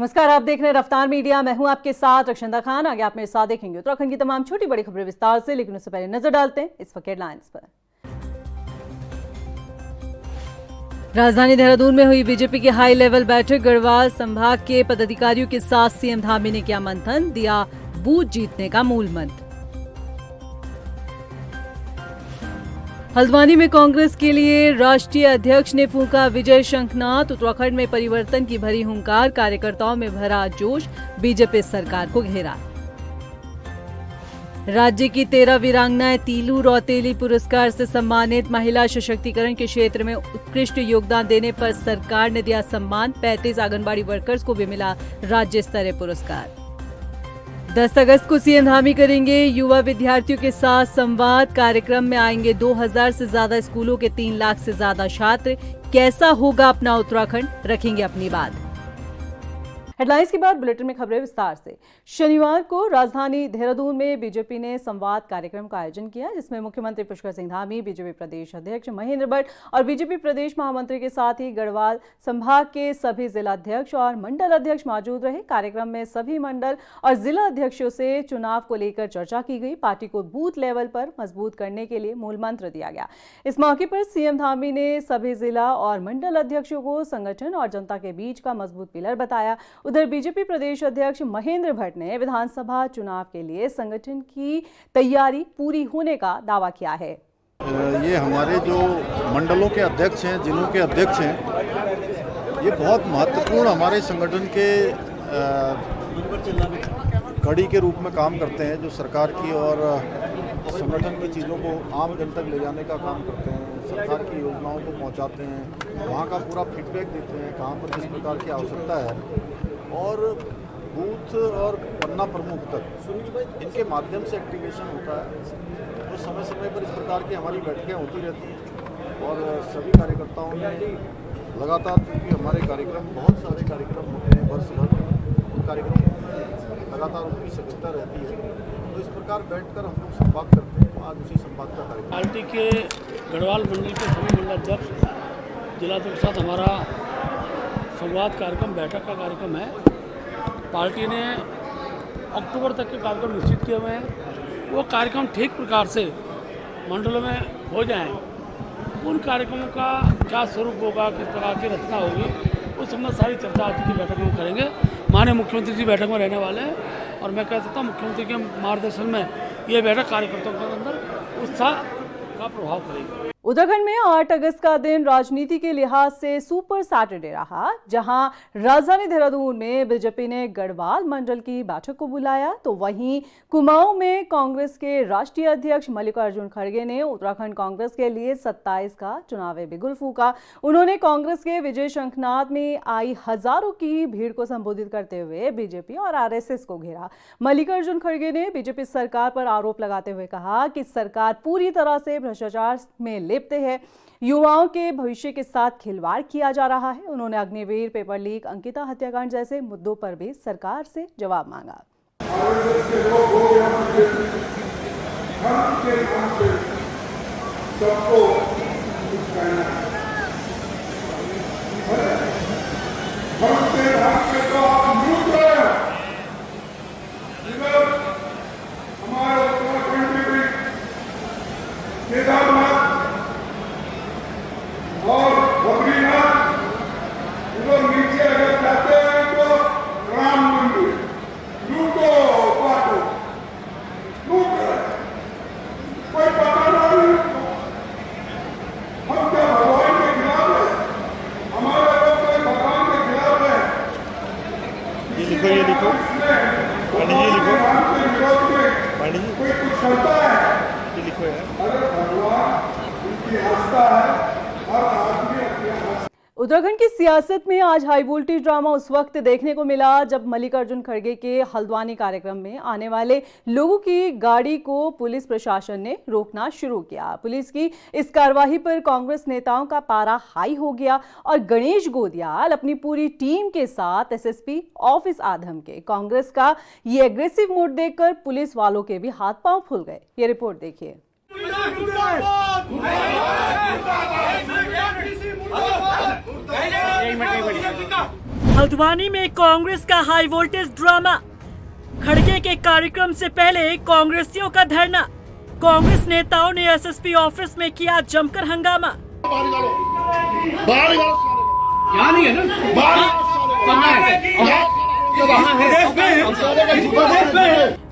नमस्कार, आप देख रहे हैं रफ्तार मीडिया। मैं हूं आपके साथ रक्षंदा खान। आगे आप मेरे साथ देखेंगे उत्तराखंड की तमाम छोटी बड़ी खबरें विस्तार से, लेकिन उससे पहले नजर डालते हैं इस वक्त हेडलाइंस पर। राजधानी देहरादून में हुई बीजेपी की हाई लेवल बैठक। गढ़वाल संभाग के पदाधिकारियों के साथ सीएम धामी ने किया मंथन, दिया बूथ जीतने का मूल मंत्र। हल्द्वानी में कांग्रेस के लिए राष्ट्रीय अध्यक्ष ने फूंका विजय शंखनाद। उत्तराखंड में परिवर्तन की भरी हुंकार, कार्यकर्ताओं में भरा जोश, बीजेपी सरकार को घेरा। राज्य की 13 वीरांगनाएं तीलू रौतेली पुरस्कार से सम्मानित। महिला सशक्तिकरण के क्षेत्र में उत्कृष्ट योगदान देने पर सरकार ने दिया सम्मान। 35 आंगनबाड़ी वर्कर्स को भी मिला राज्य स्तरीय पुरस्कार। 10 अगस्त को सीएम धामी करेंगे युवा विद्यार्थियों के साथ संवाद। कार्यक्रम में आएंगे 2000 से ज्यादा स्कूलों के 3 लाख से ज्यादा छात्र। कैसा होगा अपना उत्तराखंड, रखेंगे अपनी बात। हेडलाइंस के बाद बुलेटिन में खबरें विस्तार से। शनिवार को राजधानी देहरादून में बीजेपी ने संवाद कार्यक्रम का आयोजन किया, जिसमें मुख्यमंत्री पुष्कर सिंह धामी, बीजेपी प्रदेश अध्यक्ष महेंद्र भट्ट और बीजेपी प्रदेश महामंत्री के साथ ही गढ़वाल संभाग के सभी जिलाध्यक्ष और मंडल अध्यक्ष मौजूद रहे। कार्यक्रम में सभी मंडल और जिला अध्यक्षों से चुनाव को लेकर चर्चा की गई। पार्टी को बूथ लेवल पर मजबूत करने के लिए मूल मंत्र दिया गया। इस मौके पर सीएम धामी ने सभी जिला और मंडल अध्यक्षों को संगठन और जनता के बीच का मजबूत पिलर बताया। उधर बीजेपी प्रदेश अध्यक्ष महेंद्र भट्ट ने विधानसभा चुनाव के लिए संगठन की तैयारी पूरी होने का दावा किया है। ये हमारे जो मंडलों के अध्यक्ष हैं, जिलों के अध्यक्ष हैं, ये बहुत महत्वपूर्ण हमारे संगठन के कड़ी के रूप में काम करते हैं, जो सरकार की और संगठन की चीज़ों को आम जन तक ले जाने का काम करते हैं, सरकार की योजनाओं को पहुंचाते हैं, वहाँ का पूरा फीडबैक देते हैं, कहाँ पर किस प्रकार की आवश्यकता है, और बूथ और पन्ना प्रमुख तक इनके माध्यम से एक्टिवेशन होता है। तो समय समय पर इस प्रकार की हमारी बैठकें होती रहती हैं और सभी कार्यकर्ताओं ने लगातार, क्योंकि हमारे कार्यक्रम बहुत सारे कार्यक्रम होते हैं वर्ष भर, कार्यक्रम लगातार उनकी सजगता रहती है, तो इस प्रकार बैठकर हम लोग संवाद करते हैं। आज उसी संवाद का कार्यक्रम पार्टी के गढ़वाल मंडल के सभी मंडल अध्यक्ष जिला के साथ हमारा संवाद कार्यक्रम, बैठक का कार्यक्रम है। पार्टी ने अक्टूबर तक के कार्यक्रम निश्चित किए हुए हैं। वो कार्यक्रम ठीक प्रकार से मंडलों में हो जाएं। उन कार्यक्रमों का क्या स्वरूप होगा, किस प्रकार की रचना होगी, उस समय सारी चर्चा आज की बैठक में करेंगे। माननीय मुख्यमंत्री जी बैठक में रहने वाले हैं और मैं कह सकता हूँ मुख्यमंत्री के मार्गदर्शन में ये बैठक कार्यकर्ताओं के अंदर उत्साह का प्रभाव करेगी। उत्तराखंड में 8 अगस्त का दिन राजनीति के लिहाज से सुपर सैटरडे रहा, जहां राजधानी देहरादून में बीजेपी ने गढ़वाल मंडल की बैठक को बुलाया, तो वहीं कुमाऊं में कांग्रेस के राष्ट्रीय अध्यक्ष मल्लिकार्जुन खड़गे ने उत्तराखंड कांग्रेस के लिए 27 का चुनावी बिगुल फूंका। उन्होंने कांग्रेस के विजय शंखनाद में आई हजारों की भीड़ को संबोधित करते हुए बीजेपी और आरएसएस को घेरा। मल्लिकार्जुन खड़गे ने बीजेपी सरकार पर आरोप लगाते हुए कहा कि सरकार पूरी तरह से भ्रष्टाचार में लिप्त है, युवाओं के भविष्य के साथ खिलवाड़ किया जा रहा है। उन्होंने अग्निवीर, पेपर लीक, अंकिता हत्याकांड जैसे मुद्दों पर भी सरकार से जवाब मांगा। और बद्रीनाथ उधर नीचे अगर जाते हैं तो राम मंदिर लूटो बाटो लूट रहे, कोई पता नहीं। हम क्या भगवान के खिलाफ है? हमारे लोग कोई भगवान के खिलाफ है? ये लिखो, ये लिखो, ये लिखो, राम के विरोध में कोई कुछ करता है? ये लिखो यार। अरे भगवान उनकी आस्था है। उत्तराखंड की सियासत में आज हाई वोल्टेज ड्रामा उस वक्त देखने को मिला जब मल्लिकार्जुन खड़गे के हल्द्वानी कार्यक्रम में आने वाले लोगों की गाड़ी को पुलिस प्रशासन ने रोकना शुरू किया। पुलिस की इस कार्रवाई पर कांग्रेस नेताओं का पारा हाई हो गया और गणेश गोदियाल अपनी पूरी टीम के साथ एसएसपी ऑफिस आ धमके। कांग्रेस का ये एग्रेसिव मूड देखकर पुलिस वालों के भी हाथ पांव फूल गए। ये रिपोर्ट देखिए। हल्द्वानी में कांग्रेस का हाई वोल्टेज ड्रामा। खड़गे के कार्यक्रम से पहले कांग्रेसियों का धरना। कांग्रेस नेताओं ने एसएसपी ऑफिस में किया जमकर हंगामा।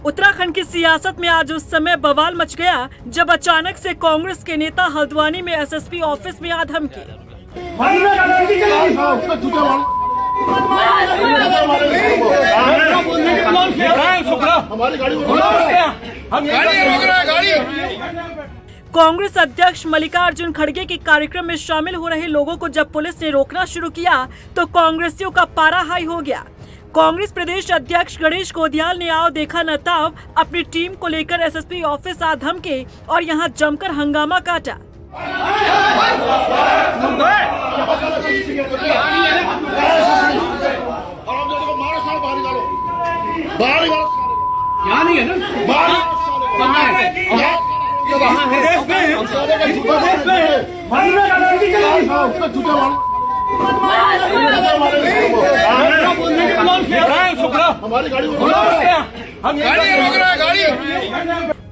उत्तराखंड की सियासत में आज उस समय बवाल मच गया जब अचानक से कांग्रेस के नेता हल्द्वानी में एसएसपी ऑफिस में आ धमकी। कांग्रेस अध्यक्ष मल्लिकार्जुन खड़गे के कार्यक्रम में शामिल हो रहे लोगों को जब पुलिस ने रोकना शुरू किया तो कांग्रेसियों का पारा हाई हो गया। कांग्रेस प्रदेश अध्यक्ष गणेश गोदियाल ने आओ देखा न ताव अपनी टीम को लेकर एसएसपी ऑफिस आ धमके और यहां जमकर हंगामा काटा।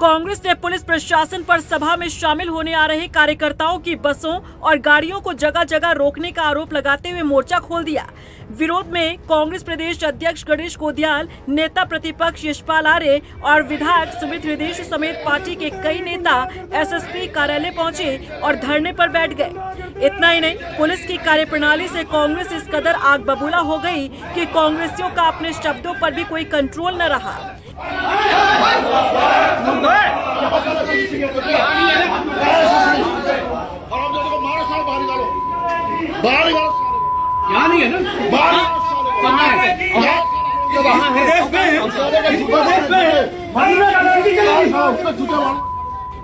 कांग्रेस ने पुलिस प्रशासन पर सभा में शामिल होने आ रहे कार्यकर्ताओं की बसों और गाड़ियों को जगह जगह रोकने का आरोप लगाते हुए मोर्चा खोल दिया। विरोध में कांग्रेस प्रदेश अध्यक्ष गणेश गोदियाल, नेता प्रतिपक्ष यशपाल आर्य और विधायक सुमित हृदयेश समेत पार्टी के कई नेता एसएसपी कार्यालय पहुंचे और धरने पर बैठ गए। इतना ही नहीं, पुलिस की कार्यप्रणाली से कांग्रेस इस कदर आग बबूला हो गई कि कांग्रेसियों का अपने शब्दों पर भी कोई कंट्रोल न रहा।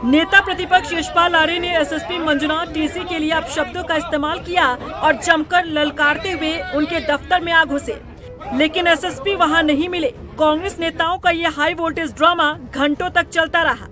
नेता प्रतिपक्ष यशपाल आर्य ने एसएसपी मंजुनाथ टीसी के लिए अपशब्दों का इस्तेमाल किया और जमकर ललकारते हुए उनके दफ्तर में आ घुसे, लेकिन एसएसपी वहां नहीं मिले। कांग्रेस नेताओं का ये हाई वोल्टेज ड्रामा घंटों तक चलता रहा।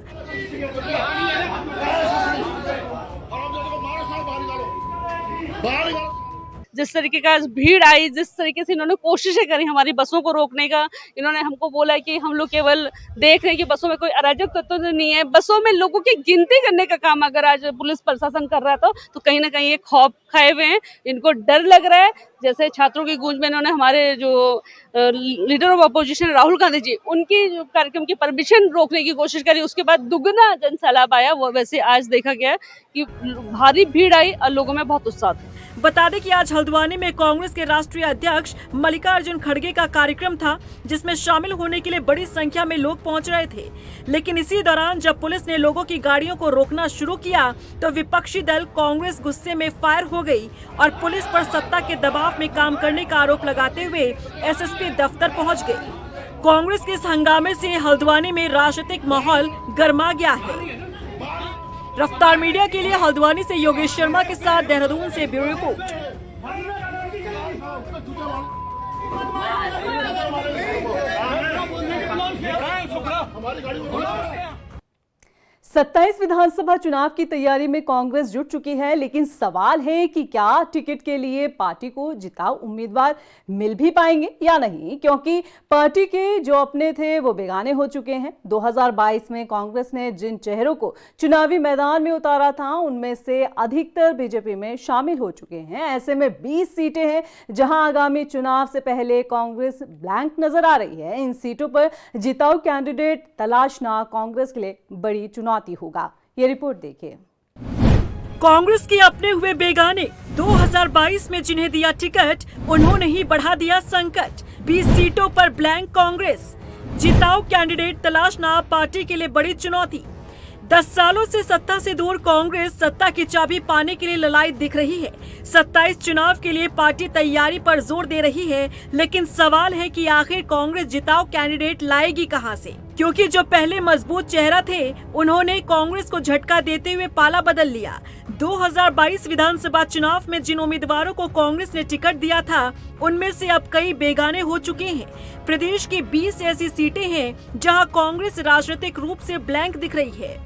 जिस तरीके का भीड़ आई, जिस तरीके से इन्होंने कोशिशें करी हमारी बसों को रोकने का, इन्होंने हमको बोला कि हम लोग केवल देख रहे हैं कि बसों में कोई अराजक तत्व तो नहीं है। बसों में लोगों की गिनती करने का काम अगर आज पुलिस प्रशासन कर रहा था तो कहीं ना कहीं ये खौफ खाए हुए हैं, इनको डर लग रहा है। जैसे छात्रों की गूंज में इन्होंने हमारे जो leader of opposition Rahul Gandhi ji, उनकी जो कार्यक्रम की परमिशन रोकने की कोशिश करी, उसके बाद दुगना जनसैलाब आया। वो वैसे आज देखा गया कि भारी भीड़ आई और लोगों में बहुत उत्साह था। बता दें कि आज हल्द्वानी में कांग्रेस के राष्ट्रीय अध्यक्ष मल्लिकार्जुन खड़गे का कार्यक्रम था, जिसमें शामिल होने के लिए बड़ी संख्या में लोग पहुंच रहे थे। लेकिन इसी दौरान जब पुलिस ने लोगों की गाड़ियों को रोकना शुरू किया तो विपक्षी दल कांग्रेस गुस्से में फायर हो गई और पुलिस पर सत्ता के दबाव में काम करने का आरोप लगाते हुए एसएसपी दफ्तर पहुंच गई। कांग्रेस के इस हंगामे से हल्द्वानी में राजनीतिक माहौल गर्मा गया है। रफ्तार मीडिया के लिए हल्द्वानी से योगेश शर्मा के साथ देहरादून से ब्यूरो रिपोर्ट। 27 विधानसभा चुनाव की तैयारी में कांग्रेस जुट चुकी है, लेकिन सवाल है कि क्या टिकट के लिए पार्टी को जिताऊ उम्मीदवार मिल भी पाएंगे या नहीं, क्योंकि पार्टी के जो अपने थे वो बेगाने हो चुके हैं। 2022 में कांग्रेस ने जिन चेहरों को चुनावी मैदान में उतारा था उनमें से अधिकतर बीजेपी में शामिल हो चुके हैं। ऐसे में 20 सीटें हैं जहां आगामी चुनाव से पहले कांग्रेस ब्लैंक नजर आ रही है। इन सीटों पर जिताऊ कैंडिडेट तलाशना कांग्रेस के लिए बड़ी चुनौती होगा। ये रिपोर्ट देखिए। कांग्रेस के अपने हुए बेगाने 2022 में जिन्हें दिया टिकट उन्होंने ही बढ़ा दिया संकट। 20 सीटों पर ब्लैंक कांग्रेस, जिताऊ कैंडिडेट तलाशना पार्टी के लिए बड़ी चुनौती। 10 सालों से सत्ता से दूर कांग्रेस सत्ता की चाबी पाने के लिए ललाई दिख रही है। 27 चुनाव के लिए पार्टी तैयारी पर जोर दे रही है, लेकिन सवाल है कि आखिर कांग्रेस जिताऊ कैंडिडेट लाएगी कहां से, क्योंकि जो पहले मजबूत चेहरा थे उन्होंने कांग्रेस को झटका देते हुए पाला बदल लिया। 2022 विधानसभा चुनाव में जिन उम्मीदवारों को कांग्रेस ने टिकट दिया था उनमें से अब कई बेगाने हो चुके हैं। प्रदेश की 20 ऐसी सीटें हैं जहां कांग्रेस राजनीतिक रूप से ब्लैंक दिख रही है,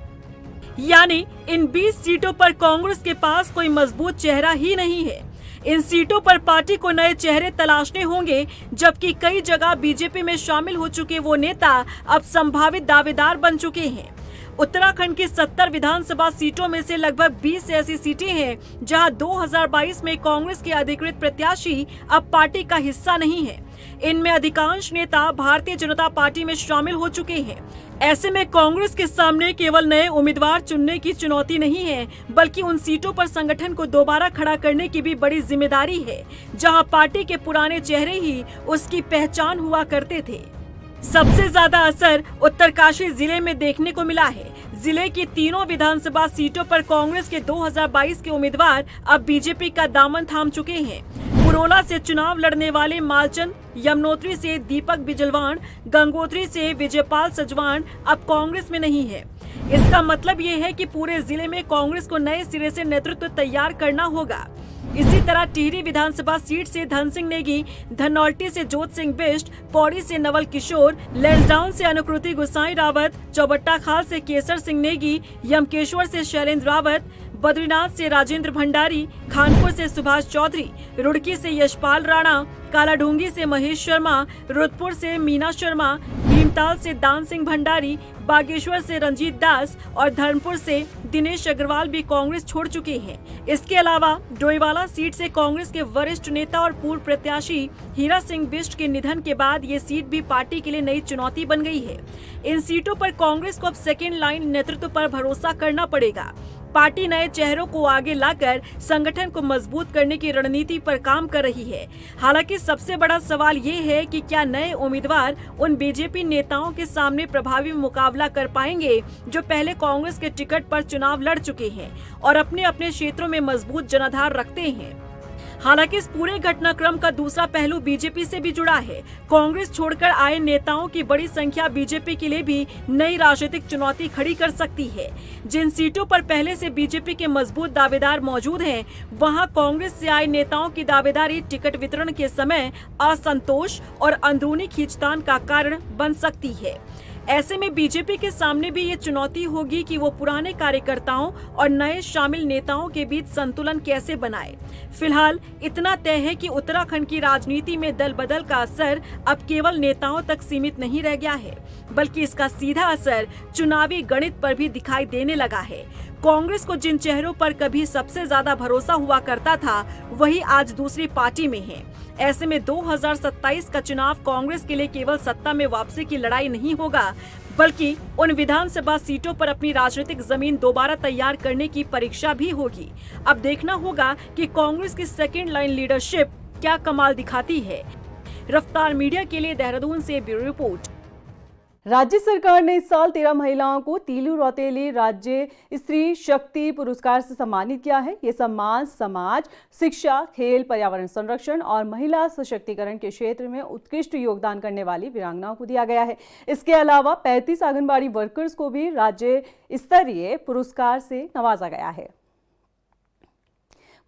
यानी इन 20 सीटों पर कांग्रेस के पास कोई मजबूत चेहरा ही नहीं है। इन सीटों पर पार्टी को नए चेहरे तलाशने होंगे, जबकि कई जगह बीजेपी में शामिल हो चुके वो नेता अब संभावित दावेदार बन चुके हैं। उत्तराखंड की 70 विधानसभा सीटों में से लगभग 20 ऐसी सीटें हैं जहां 2022 में कांग्रेस के अधिकृत प्रत्याशी अब पार्टी का हिस्सा नहीं है। इनमें अधिकांश नेता भारतीय जनता पार्टी में शामिल हो चुके हैं। ऐसे में कांग्रेस के सामने केवल नए उम्मीदवार चुनने की चुनौती नहीं है, बल्कि उन सीटों पर संगठन को दोबारा खड़ा करने की भी बड़ी जिम्मेदारी है, जहां पार्टी के पुराने चेहरे ही उसकी पहचान हुआ करते थे। सबसे ज्यादा असर उत्तरकाशी जिले में देखने को मिला है। जिले की तीनों विधानसभा सीटों पर कांग्रेस के 2022 के उम्मीदवार अब बीजेपी का दामन थाम चुके हैं। पुरोला से चुनाव लड़ने वाले मालचंद, यमुनोत्री से दीपक बिजलवाण, गंगोत्री से विजयपाल सजवाण अब कांग्रेस में नहीं है। इसका मतलब ये है कि पूरे जिले में कांग्रेस को नए सिरे से नेतृत्व तैयार करना होगा। इसी तरह टिहरी विधानसभा सीट से धन सिंह नेगी, धनौल्टी से जोत सिंह बिष्ट, पौड़ी से नवल किशोर, लैंसडाउन से अनुकृति गुसाई रावत, चौबट्टा खाल से केसर सिंह नेगी, यमकेश्वर से शैलेंद्र रावत, बद्रीनाथ से राजेंद्र भंडारी, खानपुर से सुभाष चौधरी, रुड़की से यशपाल राणा, कालाढूंगी से महेश शर्मा, रुद्रपुर से मीना शर्मा, भीमताल से दान सिंह भंडारी, बागेश्वर से रंजीत दास और धर्मपुर से दिनेश अग्रवाल भी कांग्रेस छोड़ चुके हैं। इसके अलावा डोईवाला सीट से कांग्रेस के वरिष्ठ नेता और पूर्व प्रत्याशी हीरा सिंह बिष्ट के निधन के बाद ये सीट भी पार्टी के लिए नई चुनौती बन गई है। इन सीटों पर कांग्रेस को अब सेकेंड लाइन नेतृत्व पर भरोसा करना पड़ेगा। पार्टी नए चेहरों को आगे लाकर संगठन को मजबूत करने की रणनीति पर काम कर रही है। हालांकि सबसे बड़ा सवाल ये है कि क्या नए उम्मीदवार उन बीजेपी नेताओं के सामने प्रभावी मुकाबला कर पाएंगे जो पहले कांग्रेस के टिकट पर चुनाव लड़ चुके हैं और अपने अपने क्षेत्रों में मजबूत जनाधार रखते हैं। हालांकि इस पूरे घटनाक्रम का दूसरा पहलू बीजेपी से भी जुड़ा है। कांग्रेस छोड़कर आए नेताओं की बड़ी संख्या बीजेपी के लिए भी नई राजनीतिक चुनौती खड़ी कर सकती है। जिन सीटों पर पहले से बीजेपी के मजबूत दावेदार मौजूद हैं, वहां कांग्रेस से आए नेताओं की दावेदारी टिकट वितरण के समय असंतोष और अंदरूनी खींचतान का कारण बन सकती है। ऐसे में बीजेपी के सामने भी ये चुनौती होगी कि वो पुराने कार्यकर्ताओं और नए शामिल नेताओं के बीच संतुलन कैसे बनाए। फिलहाल इतना तय है कि उत्तराखंड की राजनीति में दल बदल का असर अब केवल नेताओं तक सीमित नहीं रह गया है, बल्कि इसका सीधा असर चुनावी गणित पर भी दिखाई देने लगा है। कांग्रेस को जिन चेहरों पर कभी सबसे ज्यादा भरोसा हुआ करता था, वही आज दूसरी पार्टी में है। ऐसे में 2027 का चुनाव कांग्रेस के लिए केवल सत्ता में वापसी की लड़ाई नहीं होगा, बल्कि उन विधानसभा सीटों पर अपनी राजनीतिक जमीन दोबारा तैयार करने की परीक्षा भी होगी। अब देखना होगा कि कांग्रेस की सेकेंड लाइन लीडरशिप क्या कमाल दिखाती है। रफ्तार मीडिया के लिए देहरादून से ब्यूरो रिपोर्ट। राज्य सरकार ने इस साल 13 महिलाओं को तीलू रौतेली राज्य स्त्री शक्ति पुरस्कार से सम्मानित किया है। ये सम्मान समाज, शिक्षा, खेल, पर्यावरण संरक्षण और महिला सशक्तिकरण के क्षेत्र में उत्कृष्ट योगदान करने वाली वीरांगनाओं को दिया गया है। इसके अलावा 35 आंगनबाड़ी वर्कर्स को भी राज्य स्तरीय पुरस्कार से नवाजा गया है।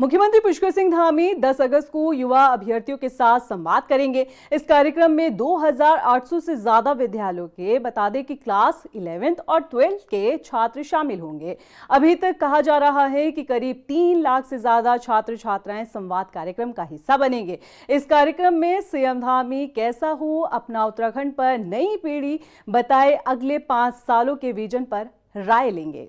मुख्यमंत्री पुष्कर सिंह धामी 10 अगस्त को युवा अभ्यर्थियों के साथ संवाद करेंगे। इस कार्यक्रम में 2800 से ज्यादा विद्यालयों के बता दें कि क्लास 11th और 12th के छात्र शामिल होंगे। अभी तक कहा जा रहा है कि करीब 3 लाख से ज्यादा छात्र छात्राएं संवाद कार्यक्रम का हिस्सा बनेंगे। इस कार्यक्रम में सीएम धामी कैसा हो अपना उत्तराखंड पर नई पीढ़ी बताए अगले 5 सालों के विजन पर राय लेंगे।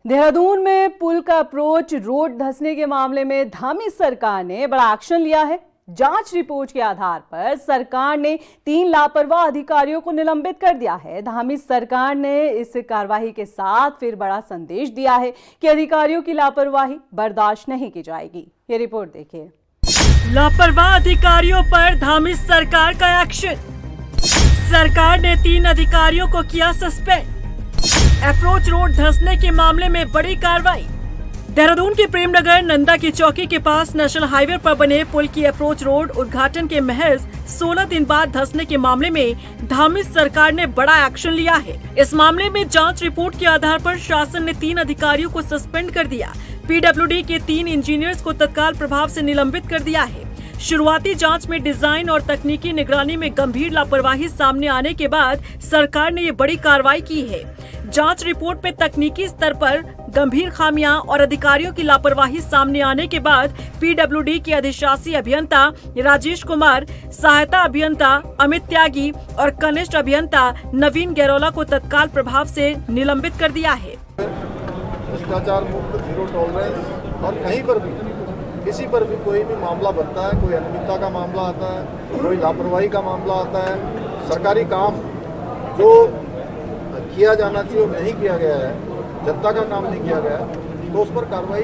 देहरादून में पुल का अप्रोच रोड धंसने के मामले में धामी सरकार ने बड़ा एक्शन लिया है। जांच रिपोर्ट के आधार पर सरकार ने 3 लापरवाह अधिकारियों को निलंबित कर दिया है। धामी सरकार ने इस कार्रवाई के साथ फिर बड़ा संदेश दिया है कि अधिकारियों की लापरवाही बर्दाश्त नहीं की जाएगी। ये रिपोर्ट देखिए। लापरवाह अधिकारियों पर धामी सरकार का एक्शन। सरकार ने 3 अधिकारियों को किया सस्पेंड। अप्रोच रोड धंसने के मामले में बड़ी कार्रवाई। देहरादून के प्रेमनगर नंदा की चौकी के पास नेशनल हाईवे पर बने पुल की अप्रोच रोड उद्घाटन के महज 16 दिन बाद धंसने के मामले में धामी सरकार ने बड़ा एक्शन लिया है। इस मामले में जांच रिपोर्ट के आधार पर शासन ने 3 अधिकारियों को सस्पेंड कर दिया। पीडब्ल्यूडी के 3 इंजीनियर्स को तत्काल प्रभाव से निलंबित कर दिया है। शुरुआती जांच में डिजाइन और तकनीकी निगरानी में गंभीर लापरवाही सामने आने के बाद सरकार ने ये बड़ी कार्रवाई की है। जांच रिपोर्ट में तकनीकी स्तर पर गंभीर खामियां और अधिकारियों की लापरवाही सामने आने के बाद पीडब्ल्यूडी के अधिशासी अभियंता राजेश कुमार, सहायता अभियंता अमित त्यागी और कनिष्ठ अभियंता नवीन गैरोला को तत्काल प्रभाव से निलंबित कर दिया है। भ्रष्टाचार मुक्त, जीरो टॉलरेंस, और कहीं पर भी किसी पर भी कोई भी मामला बनता है, कोई अनियमितता का मामला आता है, कोई लापरवाही का मामला आता है, सरकारी काम जो किया जाना चाहिए और नहीं किया गया है, जनता का काम नहीं किया गया है, तो उस पर कार्रवाई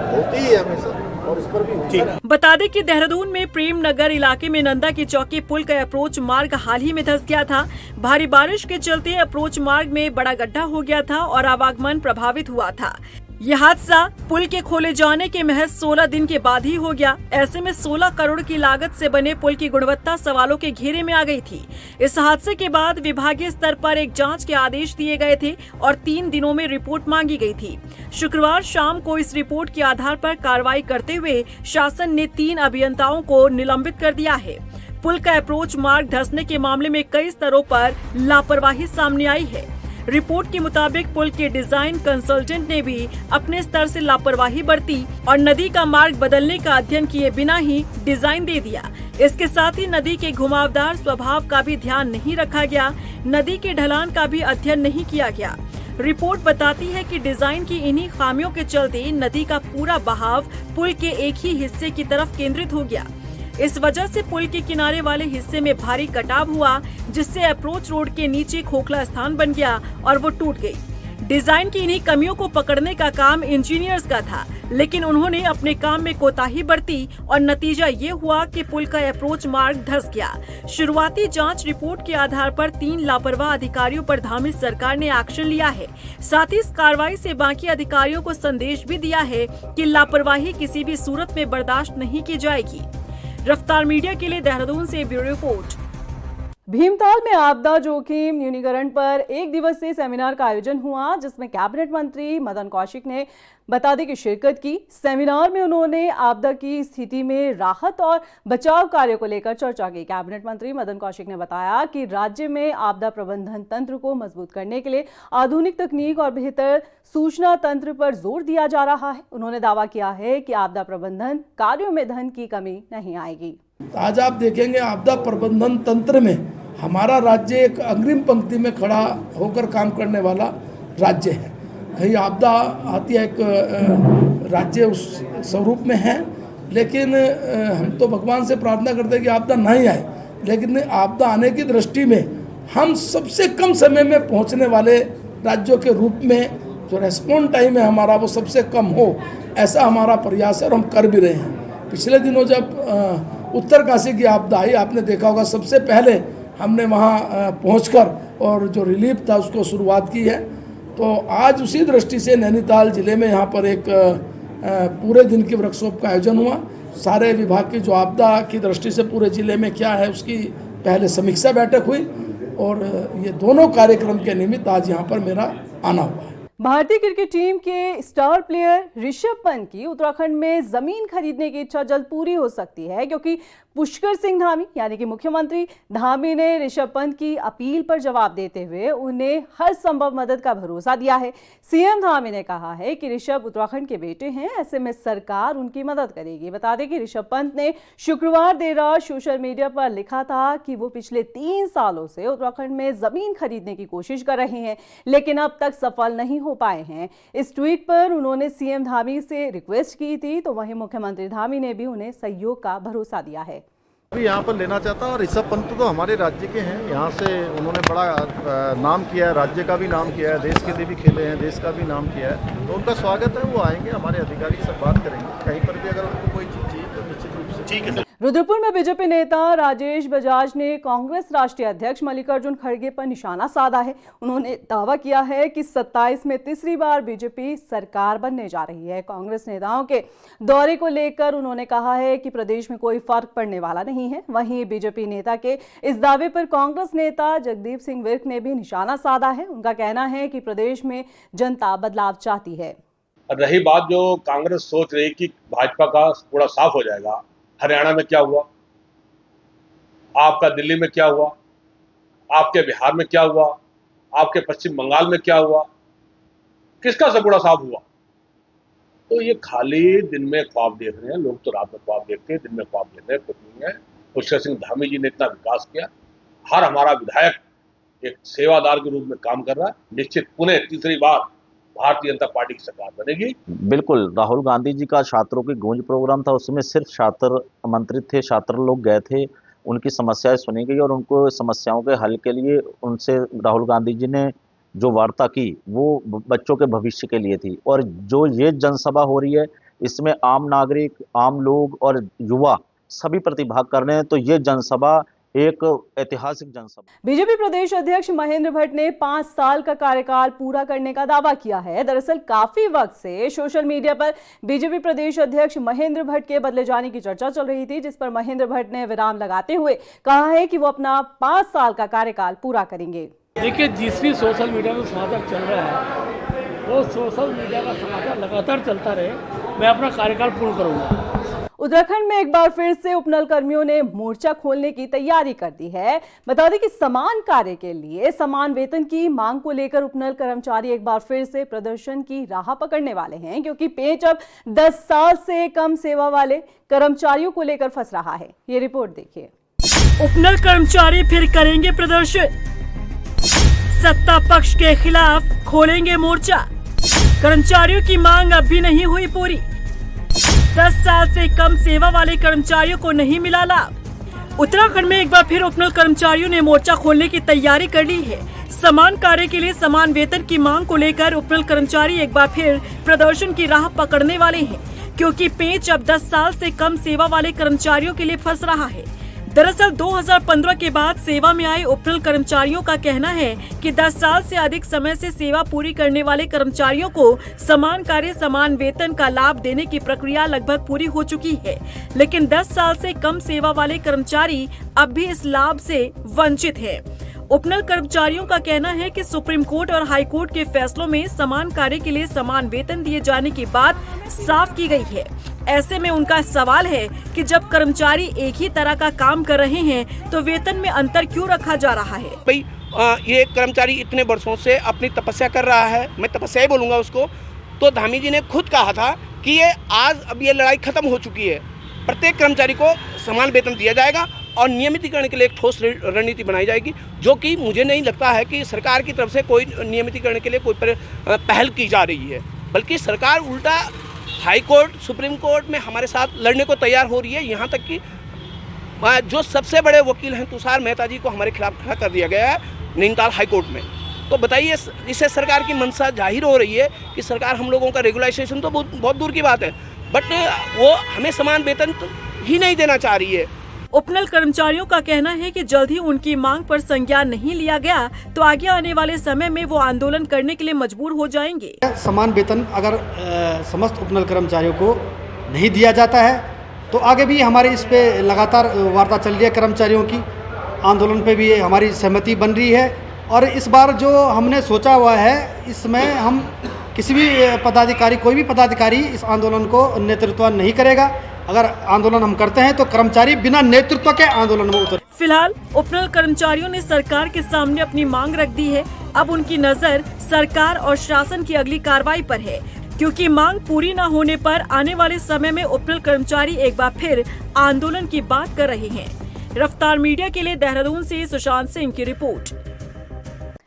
होती ही है हमेशा, और इस पर भी होती है। बता दें कि देहरादून में प्रेम नगर इलाके में नंदा की चौकी पुल का अप्रोच मार्ग हाल ही में धंस गया था। भारी बारिश के चलते अप्रोच मार्ग में बड़ा गड्ढा हो गया था और आवागमन प्रभावित हुआ था। यह हादसा पुल के खोले जाने के महज 16 दिन के बाद ही हो गया। ऐसे में 16 करोड़ की लागत से बने पुल की गुणवत्ता सवालों के घेरे में आ गई थी। इस हादसे के बाद विभागीय स्तर पर एक जांच के आदेश दिए गए थे और 3 दिनों में रिपोर्ट मांगी गई थी। शुक्रवार शाम को इस रिपोर्ट के आधार पर कार्रवाई करते हुए शासन ने 3 अभियंताओं को निलंबित कर दिया है। पुल का अप्रोच मार्ग धंसने के मामले में कई स्तरों पर लापरवाही सामने आई है। रिपोर्ट के मुताबिक पुल के डिजाइन कंसल्टेंट ने भी अपने स्तर से लापरवाही बरती और नदी का मार्ग बदलने का अध्ययन किए बिना ही डिजाइन दे दिया। इसके साथ ही नदी के घुमावदार स्वभाव का भी ध्यान नहीं रखा गया, नदी के ढलान का भी अध्ययन नहीं किया गया। रिपोर्ट बताती है कि डिजाइन की इन्हीं खामियों के चलते नदी का पूरा बहाव पुल के एक ही हिस्से की तरफ केंद्रित हो गया। इस वजह से पुल के किनारे वाले हिस्से में भारी कटाव हुआ, जिससे अप्रोच रोड के नीचे खोखला स्थान बन गया और वो टूट गई। डिजाइन की इन्हीं कमियों को पकड़ने का काम इंजीनियर्स का था, लेकिन उन्होंने अपने काम में कोताही बरती और नतीजा ये हुआ कि पुल का अप्रोच मार्ग धंस गया। शुरुआती जांच रिपोर्ट के आधार पर 3 लापरवाह अधिकारियों पर धामी सरकार ने एक्शन लिया है। साथ ही इस कार्रवाई से बाकी अधिकारियों को संदेश भी दिया है कि लापरवाही किसी भी सूरत में बर्दाश्त नहीं की जाएगी। रफ्तार मीडिया के लिए देहरादून से ब्यूरो रिपोर्ट। भीमताल में आपदा जोखिम न्यूनीकरण पर 1 दिवसीय सेमिनार का आयोजन हुआ, जिसमें कैबिनेट मंत्री मदन कौशिक ने बता दें कि शिरकत की। सेमिनार में उन्होंने आपदा की स्थिति में राहत और बचाव कार्य को लेकर चर्चा की। कैबिनेट मंत्री मदन कौशिक ने बताया कि राज्य में आपदा प्रबंधन तंत्र को मजबूत करने के लिए आधुनिक तकनीक और बेहतर सूचना तंत्र पर जोर दिया जा रहा है। उन्होंने दावा किया है कि आपदा प्रबंधन कार्यों में धन की कमी नहीं आएगी। आज आप देखेंगे आपदा प्रबंधन तंत्र में हमारा राज्य एक अग्रिम पंक्ति में खड़ा होकर काम करने वाला राज्य है। कहीं आपदा आती है, एक राज्य उस स्वरूप में है, लेकिन हम तो भगवान से प्रार्थना करते हैं कि आपदा नहीं आए, लेकिन आपदा आने की दृष्टि में हम सबसे कम समय में पहुंचने वाले राज्यों के रूप में जो रेस्पॉन्ड टाइम है हमारा वो सबसे कम हो, ऐसा हमारा प्रयास है और हम कर भी रहे हैं। पिछले दिनों जब उत्तरकाशी की आपदा आई, आपने देखा होगा, सबसे पहले हमने वहाँ पहुंचकर और जो रिलीफ था उसको शुरुआत की है। तो आज उसी दृष्टि से नैनीताल जिले में यहाँ पर एक पूरे दिन की वर्कशॉप का आयोजन हुआ। सारे विभाग की जो आपदा की दृष्टि से पूरे जिले में क्या है उसकी पहले समीक्षा बैठक हुई और ये दोनों कार्यक्रम के निमित्त आज यहाँ पर मेरा आना हुआ है। भारतीय क्रिकेट टीम के स्टार प्लेयर ऋषभ पंत की उत्तराखंड में जमीन खरीदने की इच्छा जल्द पूरी हो सकती है, क्योंकि पुष्कर सिंह धामी यानी कि मुख्यमंत्री धामी ने ऋषभ पंत की अपील पर जवाब देते हुए उन्हें हर संभव मदद का भरोसा दिया है। सीएम धामी ने कहा है कि ऋषभ उत्तराखंड के बेटे हैं, ऐसे में सरकार उनकी मदद करेगी। बता दें कि ऋषभ पंत ने शुक्रवार देर रात सोशल मीडिया पर लिखा था कि वो पिछले 3 सालों से उत्तराखंड में जमीन खरीदने की कोशिश कर रहे हैं, लेकिन अब तक सफल नहीं हो पाए हैं। इस ट्वीट पर उन्होंने सीएम धामी से रिक्वेस्ट की थी, तो वहीं मुख्यमंत्री धामी ने भी उन्हें सहयोग का भरोसा दिया है। भी यहाँ पर लेना चाहता और ऋषभ पंत तो हमारे राज्य के हैं, यहाँ से उन्होंने बड़ा नाम किया है, राज्य का भी नाम किया है, देश के लिए भी खेले हैं, देश का भी नाम किया है, तो उनका स्वागत है। वो आएंगे, हमारे अधिकारी सब बात करेंगे, कहीं पर भी अगर उनको कोई चीज़ चाहिए तो निश्चित रूप से। ठीक है। रुद्रपुर में बीजेपी नेता राजेश बजाज ने कांग्रेस राष्ट्रीय अध्यक्ष मल्लिकार्जुन खड़गे पर निशाना साधा है। उन्होंने दावा किया है कि 27 में तीसरी बार बीजेपी सरकार बनने जा रही है। कांग्रेस नेताओं के दौरे को लेकर उन्होंने कहा है कि प्रदेश में कोई फर्क पड़ने वाला नहीं है। वहीं बीजेपी नेता के इस दावे पर कांग्रेस नेता जगदीप सिंह विर्क ने भी निशाना साधा है। उनका कहना है कि प्रदेश में जनता बदलाव चाहती है। रही बात जो कांग्रेस सोच रही कि भाजपा का पूरा साफ हो जाएगा, हरियाणा में क्या हुआ, आपका दिल्ली में क्या हुआ, आपके बिहार में क्या हुआ, आपके पश्चिम बंगाल में क्या हुआ, किसका सपोड़ा साफ हुआ। तो ये खाली दिन में ख्वाब देख रहे हैं लोग, तो रात में ख्वाब देखते हैं, दिन में ख्वाब देख रहे हैं, कुछ नहीं है। पुष्कर सिंह धामी जी ने इतना विकास किया, हर हमारा विधायक एक सेवादार के रूप में काम कर रहा है। निश्चित पुनः तीसरी बार भारतीय जनता पार्टी की सरकार बनेगी। बिल्कुल, राहुल गांधी जी का छात्रों की गूंज प्रोग्राम था, उसमें सिर्फ छात्र आमंत्रित थे, छात्र लोग गए थे, उनकी समस्याएं सुनी गई और उनको समस्याओं के हल के लिए उनसे राहुल गांधी जी ने जो वार्ता की वो बच्चों के भविष्य के लिए थी। और जो ये जनसभा हो रही है इसमें आम नागरिक, आम लोग और युवा सभी प्रतिभाग कर रहे हैं, तो ये जनसभा एक ऐतिहासिक जनसभा। बीजेपी प्रदेश अध्यक्ष महेंद्र भट्ट ने 5 साल का कार्यकाल पूरा करने का दावा किया है। दरअसल काफी वक्त से सोशल मीडिया पर बीजेपी प्रदेश अध्यक्ष महेंद्र भट्ट के बदले जाने की चर्चा चल रही थी, जिस पर महेंद्र भट्ट ने विराम लगाते हुए कहा है कि वो अपना 5 साल का कार्यकाल पूरा करेंगे। देखिए, जिस भी सोशल मीडिया में समाचार चल रहा है वो सोशल मीडिया का समाचार लगातार चलता रहे, मैं अपना कार्यकाल पूर्ण करूंगा। उत्तराखंड में एक बार फिर से उपनल कर्मियों ने मोर्चा खोलने की तैयारी कर दी है। बता दें कि समान कार्य के लिए समान वेतन की मांग को लेकर उपनल कर्मचारी एक बार फिर से प्रदर्शन की राह पकड़ने वाले हैं, क्योंकि पेंच अब 10 साल से कम सेवा वाले कर्मचारियों को लेकर फंस रहा है। ये रिपोर्ट देखिए। उपनल कर्मचारी फिर करेंगे प्रदर्शन, सत्ता पक्ष के खिलाफ खोलेंगे मोर्चा, कर्मचारियों की मांग अब भी नहीं हुई पूरी, 10 साल से कम सेवा वाले कर्मचारियों को नहीं मिला लाभ। उत्तराखंड में एक बार फिर उपनल कर्मचारियों ने मोर्चा खोलने की तैयारी कर ली है। समान कार्य के लिए समान वेतन की मांग को लेकर उपनल कर्मचारी एक बार फिर प्रदर्शन की राह पकड़ने वाले हैं, क्योंकि पेंच अब 10 साल से कम सेवा वाले कर्मचारियों के लिए फंस रहा है। दरअसल 2015 के बाद सेवा में आए उपनल कर्मचारियों का कहना है कि 10 साल से अधिक समय से सेवा पूरी करने वाले कर्मचारियों को समान कार्य समान वेतन का लाभ देने की प्रक्रिया लगभग पूरी हो चुकी है, लेकिन 10 साल से कम सेवा वाले कर्मचारी अब भी इस लाभ से वंचित हैं। उपनल कर्मचारियों का कहना है कि सुप्रीम कोर्ट और हाई कोर्ट के फैसलों में समान कार्य के लिए समान वेतन दिए जाने की बात साफ की गई है। ऐसे में उनका सवाल है कि जब कर्मचारी एक ही तरह का काम कर रहे हैं तो वेतन में अंतर क्यों रखा जा रहा है। भाई ये कर्मचारी इतने वर्षों से अपनी तपस्या कर रहा है, मैं तपस्या ही बोलूँगा उसको, तो धामी जी ने खुद कहा था कि ये आज अब ये लड़ाई खत्म हो चुकी है, प्रत्येक कर्मचारी को समान वेतन दिया जाएगा और नियमितीकरण के लिए एक ठोस रणनीति बनाई जाएगी, जो कि मुझे नहीं लगता है कि सरकार की तरफ से कोई नियमितीकरण के लिए कोई पहल की जा रही है, बल्कि सरकार उल्टा हाई कोर्ट, सुप्रीम कोर्ट में हमारे साथ लड़ने को तैयार हो रही है। यहाँ तक कि जो सबसे बड़े वकील हैं तुषार मेहता जी को हमारे खिलाफ खड़ा कर दिया गया है नैनीताल हाई कोर्ट में। तो बताइए, इससे सरकार की मंशा जाहिर हो रही है कि सरकार हम लोगों का रेगुलाइजेशन तो बहुत दूर की बात है, बट वो हमें समान वेतन ही नहीं देना चाह रही है। उपनल कर्मचारियों का कहना है कि जल्द ही उनकी मांग पर संज्ञान नहीं लिया गया तो आगे आने वाले समय में वो आंदोलन करने के लिए मजबूर हो जाएंगे। समान वेतन अगर समस्त उपनल कर्मचारियों को नहीं दिया जाता है तो आगे भी हमारी इस पे लगातार वार्ता चल रही है। कर्मचारियों की आंदोलन पे भी हमारी सहमति बन रही है और इस बार जो हमने सोचा हुआ है इसमें हम किसी भी पदाधिकारी, कोई भी पदाधिकारी इस आंदोलन को नेतृत्व नहीं करेगा। अगर आंदोलन हम करते हैं तो कर्मचारी बिना नेतृत्व के आंदोलन में उतर। फिलहाल उपनल कर्मचारियों ने सरकार के सामने अपनी मांग रख दी है। अब उनकी नजर सरकार और शासन की अगली कार्रवाई पर है, क्योंकि मांग पूरी न होने पर आने वाले समय में उपनल कर्मचारी एक बार फिर आंदोलन की बात कर रहे हैं। रफ्तार मीडिया के लिए देहरादून से सुशांत सिंह की रिपोर्ट।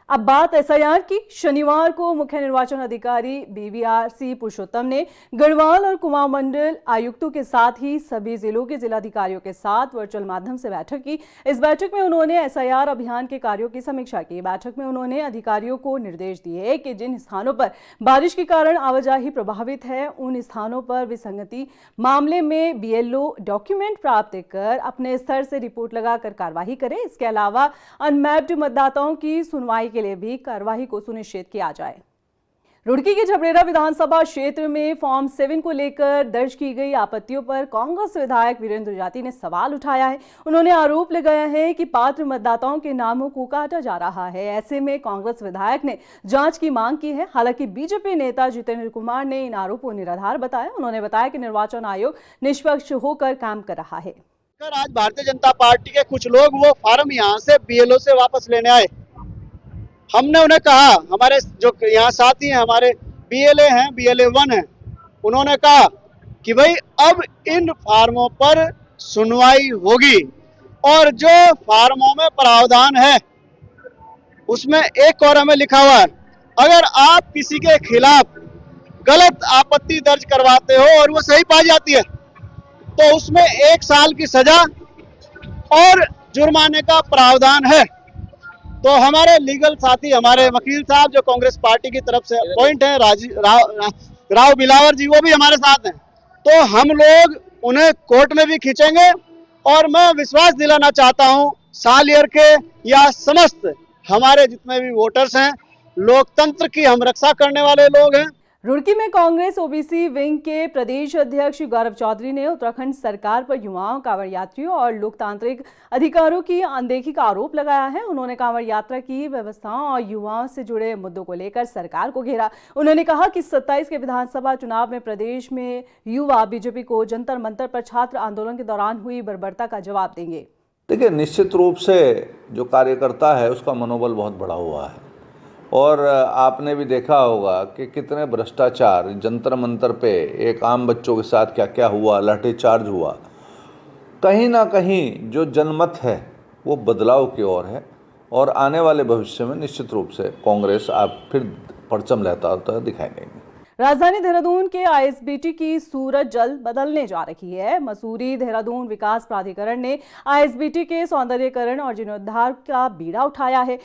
अब बात एसआईआर की। शनिवार को मुख्य निर्वाचन अधिकारी BVRC पुरुषोत्तम ने गढ़वाल और कुमाऊं मंडल आयुक्तों के साथ ही सभी जिलों के जिलाधिकारियों के साथ वर्चुअल माध्यम से बैठक की। इस बैठक में उन्होंने एसआईआर अभियान के कार्यों की समीक्षा की। बैठक में उन्होंने अधिकारियों को निर्देश दिए कि जिन स्थानों पर बारिश के कारण आवाजाही प्रभावित है उन स्थानों पर विसंगति मामले में BLO डॉक्यूमेंट प्राप्त कर अपने स्तर से रिपोर्ट लगाकर कार्यवाही करे। इसके अलावा अनमैप्ड मतदाताओं की सुनवाई के लिए भी कार्यवाही को सुनिश्चित किया जाए। रुड़की के झबरेड़ा विधानसभा क्षेत्र में फॉर्म 7 को लेकर दर्ज की गई आपत्तियों पर कांग्रेस विधायक वीरेंद्र जाती ने सवाल उठाया है। उन्होंने आरोप लगाया है कि पात्र मतदाताओं के नामों को काटा जा रहा है। ऐसे में कांग्रेस विधायक ने जांच की मांग की है। हालांकि बीजेपी नेता जितेंद्र कुमार ने इन आरोपों को निराधार बताया। उन्होंने बताया कि निर्वाचन आयोग निष्पक्ष होकर काम कर रहा है। आज भारतीय जनता पार्टी के कुछ लोग वो फार्म यहाँ से BLO से वापस लेने आए हमने उन्हें कहा, हमारे जो यहाँ साथी हैं, हमारे BLA हैं, BLA 1 हैं, उन्होंने कहा कि भाई अब इन फार्मों पर सुनवाई होगी और जो फार्मों में प्रावधान है उसमें एक और हमें लिखा हुआ है, अगर आप किसी के खिलाफ गलत आपत्ति दर्ज करवाते हो और वो सही पाई जाती है तो उसमें 1 साल की सजा और जुर्माने का प्रावधान है। तो हमारे लीगल साथी, हमारे वकील साहब जो कांग्रेस पार्टी की तरफ से अपॉइंट हैं, राव बिलावर जी, वो भी हमारे साथ हैं। तो हम लोग उन्हें कोर्ट में भी खींचेंगे और मैं विश्वास दिलाना चाहता हूं सालियर के या समस्त हमारे जितने भी वोटर्स हैं, लोकतंत्र की हम रक्षा करने वाले लोग हैं। रुड़की में कांग्रेस ओबीसी विंग के प्रदेश अध्यक्ष गौरव चौधरी ने उत्तराखंड सरकार पर युवाओं, कांवड़ यात्रियों और लोकतांत्रिक अधिकारों की अनदेखी का आरोप लगाया है। उन्होंने कांवड़ यात्रा की व्यवस्थाओं और युवाओं से जुड़े मुद्दों को लेकर सरकार को घेरा। उन्होंने कहा कि 27 के विधानसभा चुनाव में प्रदेश में युवा बीजेपी को जंतर मंतर पर छात्र आंदोलन के दौरान हुई बर्बरता का जवाब देंगे। देखिए, निश्चित रूप से जो कार्यकर्ता है उसका मनोबल बहुत बढ़ा हुआ है और आपने भी देखा होगा कि कितने भ्रष्टाचार जंतर मंतर पे एक आम बच्चों के साथ क्या क्या हुआ, लाठीचार्ज हुआ। कहीं ना कहीं जो जनमत है वो बदलाव की ओर है और आने वाले भविष्य में निश्चित रूप से कांग्रेस आप फिर परचम लहराता होता दिखाई देंगे। राजधानी देहरादून के ISBT की सूरत जल्द बदलने जा रही है। मसूरी देहरादून विकास प्राधिकरण ने ISBT के सौंदर्यीकरण और जीर्णोद्धार का बीड़ा उठाया है।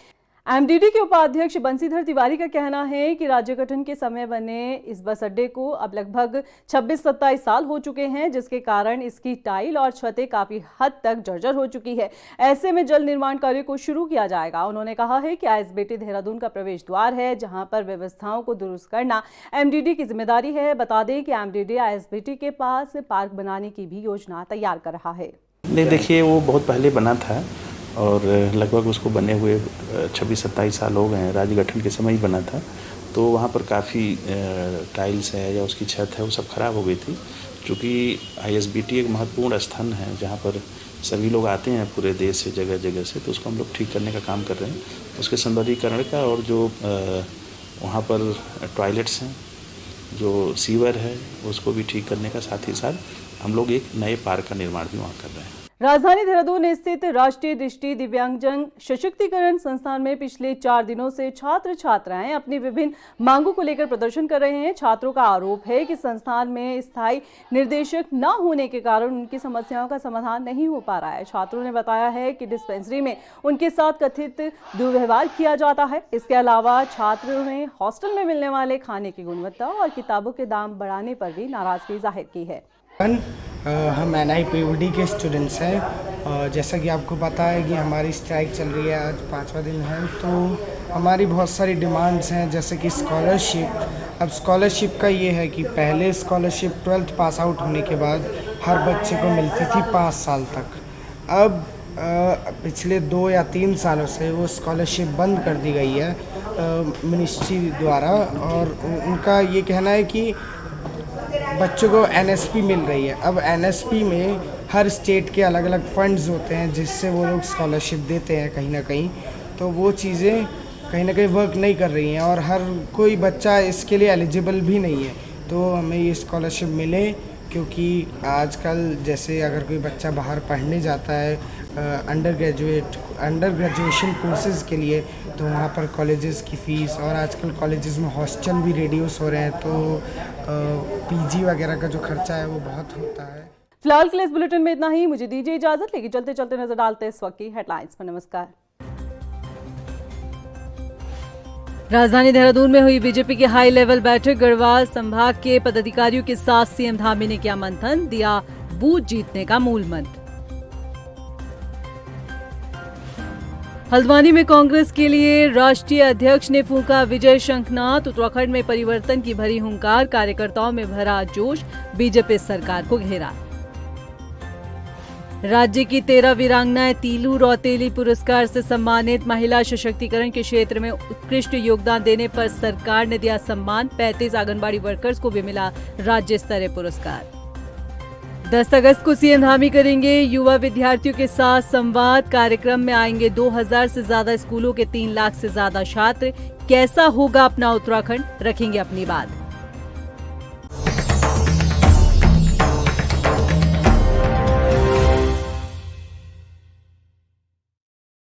MDD के उपाध्यक्ष बंसीधर तिवारी का कहना है कि राज्य गठन के समय बने इस बस अड्डे को अब लगभग 26-27 साल हो चुके हैं, जिसके कारण इसकी टाइल और छतें काफी हद तक जर्जर हो चुकी है। ऐसे में जल्द निर्माण कार्य को शुरू किया जाएगा। उन्होंने कहा है कि ISBT देहरादून का प्रवेश द्वार है, जहां पर व्यवस्थाओं को दुरुस्त करना MDD की जिम्मेदारी है। बता दें कि MDD ISBT के पास पार्क बनाने की भी योजना तैयार कर रहा है। नहीं, देखिए, वो बहुत पहले बना था और लगभग उसको बने हुए 26-27 साल हो गए हैं। राज्य गठन के समय ही बना था, तो वहाँ पर काफ़ी टाइल्स है या उसकी छत है वो सब खराब हो गई थी। चूँकि ISBT एक महत्वपूर्ण स्थान है जहाँ पर सभी लोग आते हैं पूरे देश से, जगह जगह से, तो उसको हम लोग ठीक करने का काम कर रहे हैं, उसके सौंदर्यीकरण का। और जो वहाँ पर टॉयलेट्स हैं, जो सीवर है, उसको भी ठीक करने का, साथ ही साथ हम लोग एक नए पार्क का निर्माण भी वहाँ कर रहे हैं। राजधानी देहरादून स्थित राष्ट्रीय दृष्टि दिव्यांगजन सशक्तिकरण संस्थान में पिछले 4 दिनों से छात्र छात्राएं अपनी विभिन्न मांगों को लेकर प्रदर्शन कर रहे हैं। छात्रों का आरोप है कि संस्थान में स्थायी निर्देशक न होने के कारण उनकी समस्याओं का समाधान नहीं हो पा रहा है। छात्रों ने बताया है कि डिस्पेंसरी में उनके साथ कथित दुर्व्यवहार किया जाता है। इसके अलावा छात्रों ने हॉस्टल में मिलने वाले खाने की गुणवत्ता और किताबों के दाम बढ़ाने पर भी नाराजगी जाहिर की है। हम NIPUD के स्टूडेंट्स हैं। जैसा कि आपको पता है कि हमारी स्ट्राइक चल रही है, आज 5वां दिन है, तो हमारी बहुत सारी डिमांड्स हैं, जैसे कि स्कॉलरशिप। अब स्कॉलरशिप का ये है कि पहले स्कॉलरशिप 12th पास आउट होने के बाद हर बच्चे को मिलती थी 5 साल तक। अब पिछले 2 या 3 सालों से वो स्कॉलरशिप बंद कर दी गई है मिनिस्ट्री द्वारा, और उनका ये कहना है कि बच्चों को NSP मिल रही है। अब NSP में हर स्टेट के अलग अलग फंड्स होते हैं जिससे वो लोग स्कॉलरशिप देते हैं कहीं ना कहीं, तो वो चीज़ें कहीं ना कहीं वर्क नहीं कर रही हैं और हर कोई बच्चा इसके लिए एलिजिबल भी नहीं है। तो हमें ये स्कॉलरशिप मिले, क्योंकि आजकल जैसे अगर कोई बच्चा बाहर पढ़ने जाता है अंडर ग्रेजुएशन कोर्सेज़ के लिए, तो वहाँ पर कॉलेजेस की फ़ीस, और आजकल कॉलेजेस में हॉस्टल भी रिड्यूस हो रहे हैं, तो PG वगैरह का जो खर्चा है वो बहुत होता है। फिलहाल के लिए इस बुलेटिन में इतना ही। मुझे दीजिए इजाजत, लेकिन चलते चलते नजर डालते हैं इस वक्त की हेडलाइंस पर। नमस्कार। राजधानी देहरादून में हुई बीजेपी की हाई लेवल बैठक। गढ़वाल संभाग के पदाधिकारियों के साथ CM धामी ने किया मंथन, दिया बूथ जीतने का मूल मंत्र। हल्द्वानी में कांग्रेस के लिए राष्ट्रीय अध्यक्ष ने फूंका विजय शंखनाद। उत्तराखंड में परिवर्तन की भरी हुंकार, कार्यकर्ताओं में भरा जोश, बीजेपी सरकार को घेरा। राज्य की 13 वीरांगनाएं तीलू रौतेली पुरस्कार से सम्मानित। महिला सशक्तिकरण के क्षेत्र में उत्कृष्ट योगदान देने पर सरकार ने दिया सम्मान। 35 आंगनबाड़ी वर्कर्स को भी मिला राज्य स्तरीय पुरस्कार। 10 अगस्त को सीएम धामी करेंगे युवा विद्यार्थियों के साथ संवाद। कार्यक्रम में आएंगे 2000 से ज्यादा स्कूलों के 3 लाख से ज्यादा छात्र। कैसा होगा अपना उत्तराखंड, रखेंगे अपनी बात।